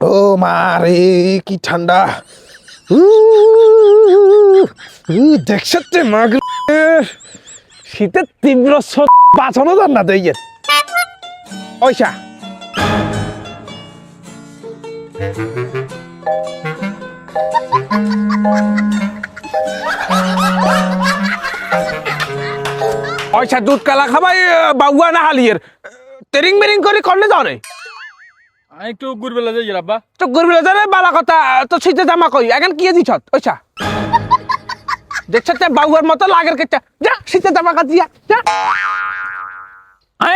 ও মা রে কি ঠান্ডা দেখছে মাগ শীতের তীব্র বাঁচানো যান না দেয় ওইসা ওইসা দুধ কালা খাবাই বাবুয়া না হালিয়ের তেরিং বেরিং করে করলে যাও রে একটু গুরবেলা যাই আব্বা তো গরবিলে যারে বালা কথা তো শীতে জামা কই এখন কি দিছ ওইসা দেখছ বাবুয়ার মতো লাগের কেচা যা শীতে জামা কাটিয়া যা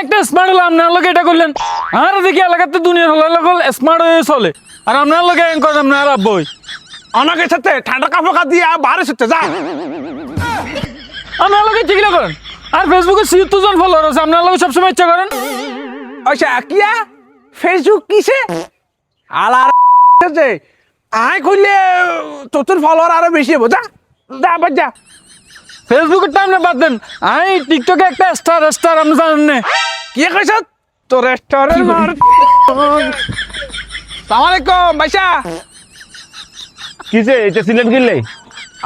একটা স্মার্ট হলো আপনার লোক এটা করলেন আর দেখি এলাকাতে দুনিয়ার হলো এলাকা স্মার্ট হয়ে চলে আর আপনার লোক এন করেন আপনার আব্বই অনেকের সাথে ঠান্ডা কাপড় দিয়া বাহারে শুতে যা আপনার লোকে ঠিকই করেন আর ফেসবুকে ৭০ জন ফলোয়ার আছে আপনার লোক সবসময় ইচ্ছা করেন ওইসা কিয়া ফেসবুক কিসে আলার আয় খুললে তোর ফলোয়ার আরো বেশি হবো যা যা বাদ যা ফেসবুকের টাইম না বাদ দেন আমি টিকটকে একটা স্টার আপনি জানেন না কি কইছ তোর রেস্টুরেন্ট মার সালাম আলাইকুম ভাইসা কিসে এটা সিলেট গিলে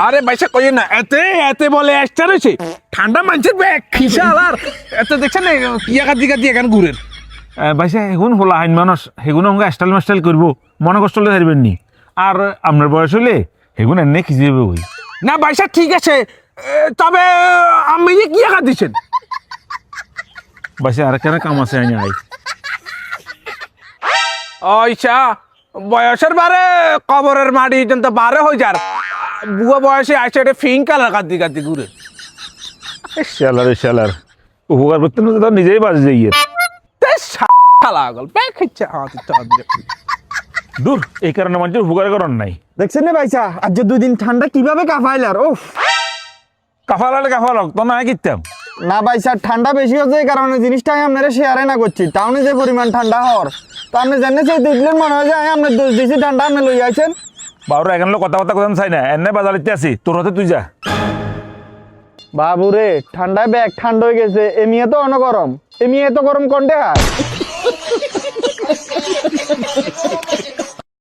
আরে ভাইসা কই না এতে এতে বলে এক্সট্রা রয়েছে ঠান্ডা মানুষের ব্যাগ খিসা আলার এতে দেখছেন না কিয়া কাদি কাদি এখন ঘুরেন ভাইসা এখন হলা আইন মানুষ সেগুলো আমাকে স্টাইল মাস্টাইল করবো মনে কষ্ট হলে হারবেন নি আর আপনার বয়স হলে সেগুলো এনে খিচে যাবে ওই না ভাইসা ঠিক আছে তবে আমি কি একা দিছেন ভাইসা আর কেন কাম আছে আইন আই ওইসা বয়সের বারে কবরের মাটি তো বারে হয়ে যার বুয়া বয়সে আসে এটা পিঙ্ক কালার কাদি কাদি ঘুরে শালার উপকার করতে না তো নিজেই বাজে যাইয়ে লাগল ব্যাগ খাইছে দূর এই কারণে মানুষের উপকার করার নাই দেখছেন না ভাইসা আজ যে 2 দিন ঠান্ডা কিভাবে কাঁপাইলার ও কাফালালে তো না কিতাম না ভাইসা ঠান্ডা বেশি হচ্ছে এই কারণে জিনিসটা আমি আপনারা শেয়ারে না করছি টাউনে যে পরিমাণ ঠান্ডা হওয়ার তো আপনি জানেন সেই দেখলেন মনে হয় যে আমি আপনার দোষ দিছি ঠান্ডা আপনি লই আইছেন বাবুরা এখানে কথাবার্তা কথা চাই না এনে বাজারিতে আছি তোর হাতে তুই যা বাবুরে ঠান্ডায় ব্যাগ ঠান্ডা হয়ে গেছে এমিয়ে তো অনগরম এমিয়ে তো গরম কোনটা হয়